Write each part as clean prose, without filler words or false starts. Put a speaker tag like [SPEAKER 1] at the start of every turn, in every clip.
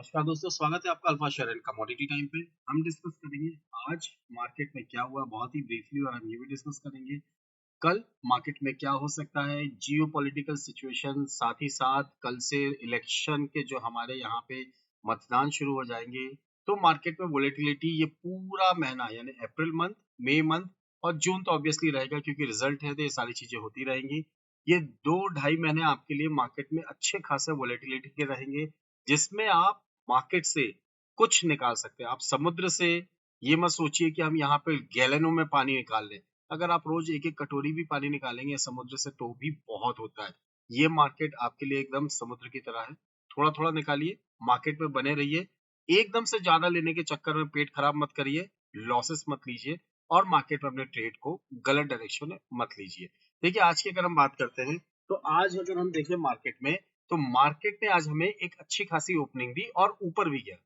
[SPEAKER 1] नमस्कार दोस्तों, स्वागत है आपका alpha share and commodity time पे। हम डिस्कस करेंगे आज मार्केट में क्या हुआ, बहुत ही ब्रीफली, और हम ये भी डिस्कस करेंगे कल मार्केट में क्या हो सकता है, जियो पॉलिटिकल सिचुएशन, साथ ही साथ कल से इलेक्शन के जो हमारे यहाँ पे मतदान शुरू हो जाएंगे। तो मार्केट में वोलेटिलिटी ये पूरा महीना यानी अप्रैल मंथ, मई मंथ और जून तो ऑब्वियसली रहेगा क्योंकि रिजल्ट है, तो ये सारी चीजें होती रहेंगी। ये 2-2.5 महीने आपके लिए मार्केट में अच्छे खासे वोलेटिलिटी के रहेंगे, जिसमें आप मार्केट से कुछ निकाल सकते हैं। आप समुद्र से ये मत सोचिए कि हम यहाँ पे गैलनों में पानी निकाल लें। अगर आप रोज एक एक कटोरी भी पानी निकालेंगे समुद्र से तो भी बहुत होता है। ये मार्केट आपके लिए एकदम समुद्र की तरह है। थोड़ा थोड़ा निकालिए, मार्केट में बने रहिए। एकदम से ज्यादा लेने के चक्कर में पेट खराब मत करिए, लॉसेस मत लीजिए और मार्केट में अपने ट्रेड को गलत डायरेक्शन में मत लीजिए। देखिए, आज की अगर हम बात करते हैं तो आज अगर हम देखें मार्केट में, तो मार्केट ने आज हमें एक अच्छी खासी ओपनिंग दी और ऊपर भी गया।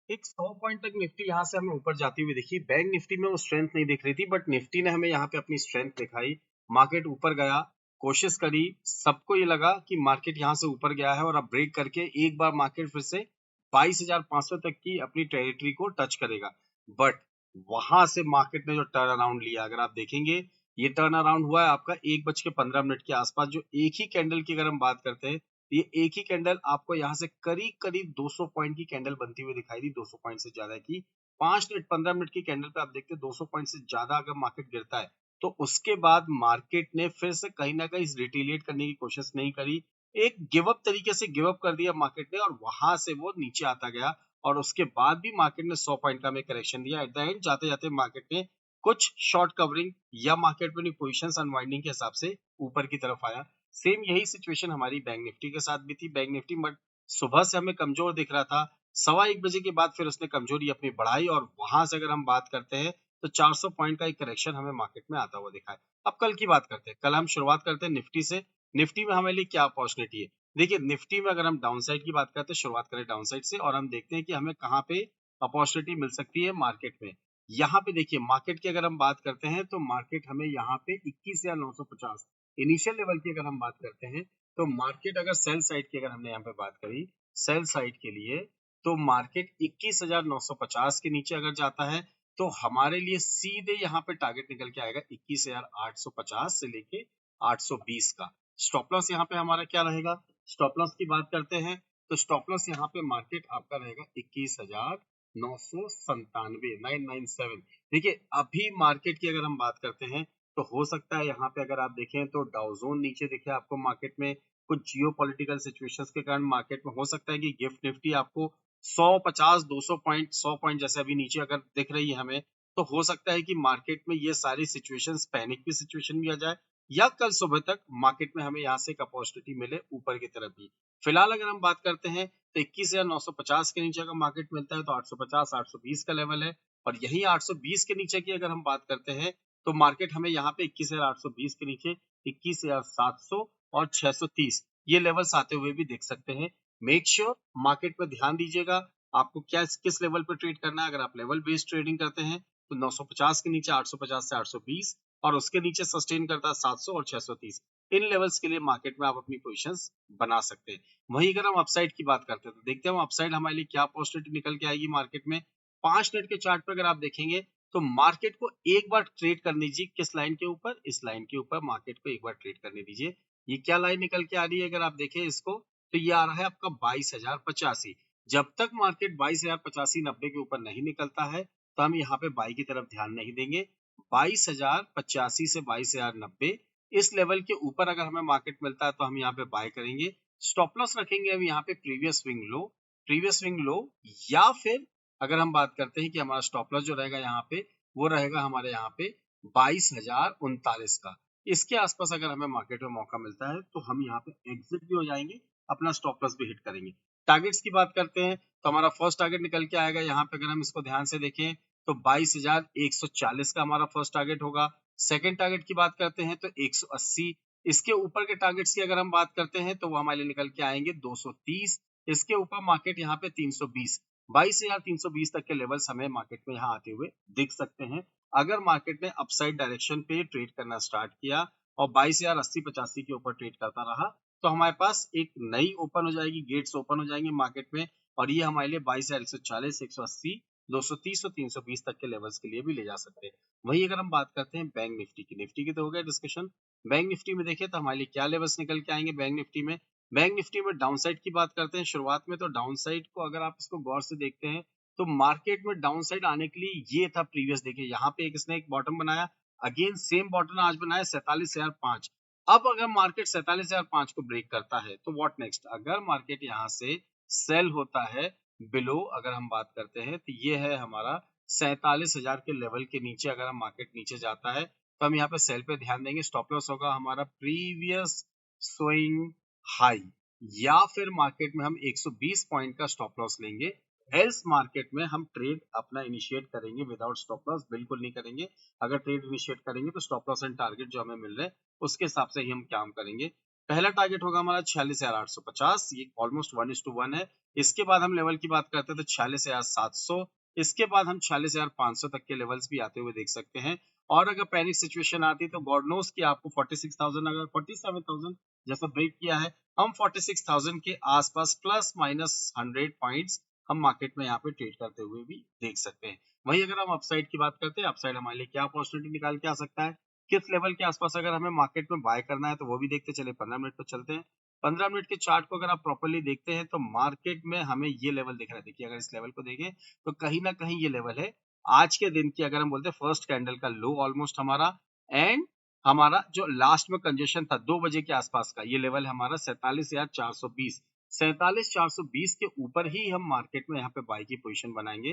[SPEAKER 1] एक 100 पॉइंट तक निफ्टी यहाँ से हमें ऊपर जाती हुई दिखी। बैंक निफ्टी में वो स्ट्रेंथ नहीं दिख रही थी, बट निफ्टी ने हमें यहाँ पे अपनी स्ट्रेंथ दिखाई। मार्केट ऊपर गया, कोशिश करी, सबको ये लगा कि मार्केट यहाँ से ऊपर गया है और अब ब्रेक करके एक बार मार्केट फिर से 22,500 तक की अपनी टेरिटरी को टच करेगा। बट वहां से मार्केट ने जो टर्न अराउंड लिया, अगर आप देखेंगे, ये टर्न अराउंड हुआ है आपका 1:15 के आसपास। जो एक ही कैंडल की अगर हम बात करते हैं, ये एक ही कैंडल आपको यहाँ से करीब करीब 200 पॉइंट की कैंडल बनती हुई दिखाई दी, 200 पॉइंट से ज्यादा की। 5 मिनट 15 मिनट की कैंडल पे आप देखते हैं 200 पॉइंट से ज्यादा अगर मार्केट गिरता है, तो उसके बाद मार्केट ने फिर से कहीं ना कहीं रिटेलिएट करने की कोशिश नहीं करी। एक गिव अप तरीके से गिव अप कर दिया मार्केट ने और वहां से वो नीचे आता गया। और उसके बाद भी मार्केट ने 100 पॉइंट का में करेक्शन दिया। एट द एंड जाते जाते मार्केट ने कुछ शॉर्ट कवरिंग या मार्केट में पोजिशन अनवाइंडिंग के हिसाब से ऊपर की तरफ आया। सेम यही सिचुएशन हमारी बैंक निफ्टी के साथ भी थी। बैंक निफ्टी बट सुबह से हमें कमजोर दिख रहा था, 1:15 के बाद फिर उसने कमजोरी अपनी बढ़ाई और वहां से अगर हम बात करते हैं तो 400 पॉइंट का एक करेक्शन हमें मार्केट में आता हुआ दिखा है। अब कल की बात करते हैं। कल हम शुरुआत करते हैं निफ्टी से। निफ्टी में हमारे लिए क्या अपॉर्चुनिटी है? देखिए, निफ्टी में अगर हम डाउन साइड की बात करते हैं, शुरुआत करें डाउन साइड से और हम देखते हैं कि हमें कहाँ पे अपॉर्चुनिटी मिल सकती है मार्केट में। यहाँ पे देखिए, मार्केट की अगर हम बात करते हैं तो मार्केट हमें यहाँ पे 21,950 इनिशियल लेवल की अगर हम बात करते हैं, तो मार्केट अगर सेल साइड की अगर हमने यहाँ पे बात करी, सेल साइड के लिए, तो मार्केट 21,950 के नीचे अगर जाता है तो हमारे लिए सीधे यहाँ पे टारगेट निकल के आएगा 21,850 से लेके 820 का। स्टॉप लॉस यहाँ पे हमारा क्या रहेगा? स्टॉप लॉस की बात करते हैं तो स्टॉप लॉस यहाँ पे मार्केट आपका रहेगा 21,997, 997। देखिए, अभी मार्केट की अगर हम बात करते हैं तो हो सकता है यहाँ पे अगर आप देखें तो डाउजोन नीचे दिखे आपको मार्केट में। कुछ जियो पॉलिटिकल सिचुएशंस के कारण मार्केट में हो सकता है कि गिफ्ट निफ्टी आपको 150, 200 पॉइंट, 100 पॉइंट जैसे अभी नीचे अगर दिख रही है हमें, तो हो सकता है कि मार्केट में ये सारी सिचुएशंस, पैनिक की सिचुएशन भी आ जाए या कल सुबह तक मार्केट में हमें यहाँ से एक अपॉर्चुनिटी मिले ऊपर की तरफ भी। फिलहाल अगर हम बात करते हैं तो 21,950 के नीचे अगर मार्केट मिलता है तो 850, 820 का लेवल है। और यही 820 के नीचे की अगर हम बात करते हैं तो मार्केट हमें यहाँ पे 21,820 के नीचे 21,700 और 630 ये लेवल्स आते हुए भी देख सकते हैं। मेक श्योर मार्केट पर ध्यान दीजिएगा, आपको क्या किस लेवल पर ट्रेड करना है। अगर आप लेवल बेस्ड ट्रेडिंग करते हैं तो 950 के नीचे 850 से 820 और उसके नीचे सस्टेन करता है 700 और 630। इन लेवल्स के लिए मार्केट में आप अपनी पोजीशंस बना सकते हैं। वहीं अगर हम अपसाइड की बात करते हैं तो देखते हैं अपसाइड हमारे लिए क्या अपॉर्चुनिटी निकल के आएगी मार्केट में। 5 मिनट के चार्ट पर अगर आप देखेंगे तो मार्केट को एक बार ट्रेड करने दीजिए। किस लाइन के ऊपर? इस लाइन के ऊपर मार्केट को एक बार ट्रेड करने दीजिए। ये क्या लाइन निकल के आ रही है अगर आप देखें इसको, तो ये आ रहा है आपका 22,085। जब तक मार्केट 22,085, 90 के ऊपर नहीं निकलता है तो हम यहाँ पे बाई की तरफ ध्यान नहीं देंगे। 22,085 से 22,090 इस लेवल के ऊपर अगर हमें मार्केट मिलता है तो हम यहाँ पे बाय करेंगे। स्टॉप लॉस रखेंगे हम यहाँ पे previous swing low, previous swing low, या फिर अगर हम बात करते हैं कि हमारा स्टॉप लॉस जो रहेगा यहाँ पे, वो रहेगा हमारे यहाँ पे 22,039 का। इसके आसपास अगर हमें मार्केट में मौका मिलता है तो हम यहाँ पे एग्जिट भी हो जाएंगे, अपना स्टॉप लॉस भी हिट करेंगे। टारगेट्स की बात करते हैं तो हमारा फर्स्ट टारगेट निकल के आएगा यहाँ पे, अगर हम इसको ध्यान से देखें तो 22,140 का हमारा फर्स्ट टारगेट होगा। सेकंड टारगेट की बात करते हैं तो 180। इसके ऊपर के टारगेट्स की अगर हम बात करते हैं तो वो हमारे लिए निकल के आएंगे 230। इसके ऊपर मार्केट यहाँ पे 320, 22,320 तक के लेवल्स हमें मार्केट में यहाँ आते हुए दिख सकते हैं। अगर मार्केट ने अपसाइड डायरेक्शन पे ट्रेड करना स्टार्ट किया और 22,080, 85 के ऊपर ट्रेड करता रहा तो हमारे पास एक नई ओपन हो जाएगी, गेट्स ओपन हो जाएंगे मार्केट में और ये हमारे लिए 22,140, 180, 230 और 320 तक के लेवल्स के लिए भी ले जा सकते हैं। वही अगर हम बात करते हैं बैंक निफ्टी की तो हो गया डिस्कशन। बैंक निफ्टी में देखिए तो हमारे लिए क्या लेवल्स निकल के आएंगे बैंक निफ्टी में। बैंक निफ्टी में डाउन साइड की बात करते हैं शुरुआत में, तो डाउन साइड को अगर आप इसको गौर से देखते हैं तो मार्केट में डाउन साइड आने के लिए ये था प्रीवियस, देखिए यहाँ पे इसने एक बॉटम बनाया, अगेन सेम बॉटम आज बनाया 47,005। अब अगर मार्केट 47,005 को ब्रेक करता है तो व्हाट नेक्स्ट, अगर मार्केट यहाँ से सेल होता है बिलो, अगर हम बात करते हैं तो ये है हमारा 47,000 के लेवल के नीचे, अगर हम मार्केट नीचे जाता है तो हम यहाँ पे सेल पे ध्यान देंगे। स्टॉप लॉस होगा हमारा प्रीवियस स्विंग हाई, या फिर मार्केट में हम 120 पॉइंट का स्टॉप लॉस लेंगे। एल्स मार्केट में हम ट्रेड अपना इनिशिएट करेंगे विदाउट स्टॉप लॉस, बिल्कुल नहीं करेंगे। अगर ट्रेड इनिशिएट करेंगे तो स्टॉप लॉस एंड टारगेट जो हमें मिल रहे हैं उसके हिसाब से ही हम काम करेंगे। पहला टारगेट होगा हमारा 46,850, ये ऑलमोस्ट 1:1 है। इसके बाद हम लेवल की बात करते हैं तो 46,700, इसके बाद हम 46,500 तक के लेवल्स भी आते हुए देख सकते हैं। और अगर पैनिक सिचुएशन आती है तो गॉड नोस कि आपको 46,000, अगर 47,000 जैसा ब्रेक किया है, हम 46,000 के आसपास प्लस माइनस 100 पॉइंट्स हम मार्केट में यहाँ पे ट्रेड करते हुए भी देख सकते हैं। वहीं अगर हम अपसाइड की बात करते हैं, अपसाइड हमारे लिए क्या अपॉर्चुनिटी निकाल के आ सकता है, किस लेवल के आसपास अगर हमें मार्केट में बाय करना है तो वो भी देखते चले। 15 मिनट पर चलते हैं। 15 मिनट के चार्ट को अगर आप प्रॉपर्ली देखते हैं तो मार्केट में हमें ये लेवल दिख रहा है। देखिए अगर इस लेवल को देखें तो कहीं ना कहीं ये लेवल है आज के दिन की, अगर हम बोलते हैं फर्स्ट कैंडल का लो ऑलमोस्ट हमारा, एंड हमारा जो लास्ट में कंजेशन था 2 बजे के आसपास का, ये लेवल हमारा 47,420। 47,420 के ऊपर ही हम मार्केट में यहाँ पे बाय की पोजीशन बनाएंगे,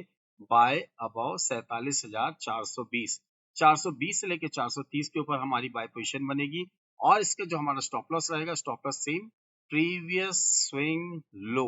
[SPEAKER 1] बाय अबाउ 47,420। 420 से लेके 430 के ऊपर हमारी बाय पोजीशन बनेगी। और इसका जो हमारा स्टॉप लॉस रहेगा, stop loss same previous swing low.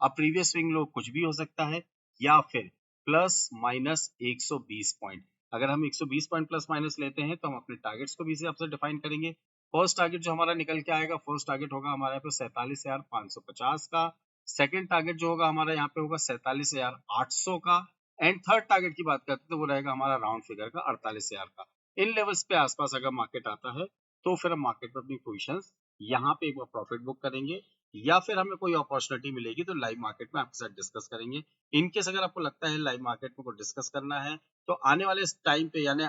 [SPEAKER 1] अब प्रीवियस स्विंग लो कुछ भी हो सकता है, या फिर प्लस माइनस 120 पॉइंट। अगर हम 120 पॉइंट प्लस माइनस लेते हैं तो हम अपने टारगेट्स को भी इसी हिसाब से डिफाइन करेंगे। फर्स्ट टारगेट जो हमारा निकल के आएगा, फर्स्ट टारगेट होगा हमारे यहाँ पे 47,550 का। सेकंड टारगेट जो होगा हमारा यहाँ पे होगा 47,800 का। एंड थर्ड टारगेट की बात करते हैं तो वो रहेगा हमारा राउंड फिगर का 48,000 का। इन लेवल्स पे आसपास अगर मार्केट आता है तो फिर हम मार्केट में अपनी पोजीशंस यहाँ पे एक बार प्रॉफिट बुक करेंगे, या फिर हमें कोई अपॉर्चुनिटी मिलेगी तो लाइव मार्केट में आपके साथ डिस्कस करेंगे। इनकेस अगर आपको लगता है लाइव मार्केट में कोई डिस्कस करना है तो आने वाले टाइम पे, यानी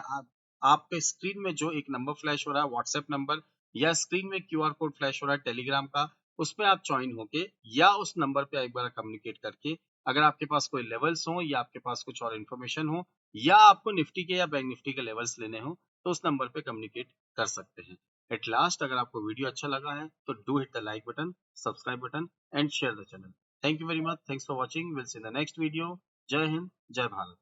[SPEAKER 1] आप पे स्क्रीन में जो एक नंबर फ्लैश हो रहा है व्हाट्सएप नंबर, या स्क्रीन में क्यूआर कोड फ्लैश हो रहा है टेलीग्राम का, उसमें आप ज्वाइन होके या उस नंबर पे एक बार कम्युनिकेट करके, अगर आपके पास कोई लेवल्स हो या आपके पास कुछ और इन्फॉर्मेशन हो, या आपको निफ्टी के या बैंक निफ्टी के लेवल्स लेने हो, तो उस नंबर पे कम्युनिकेट कर सकते हैं। एट लास्ट, अगर आपको वीडियो अच्छा लगा है तो do hit the like button, subscribe button and share the channel. Thank you very much, thanks for watching, will see in the next video. जय हिंद, जय भारत।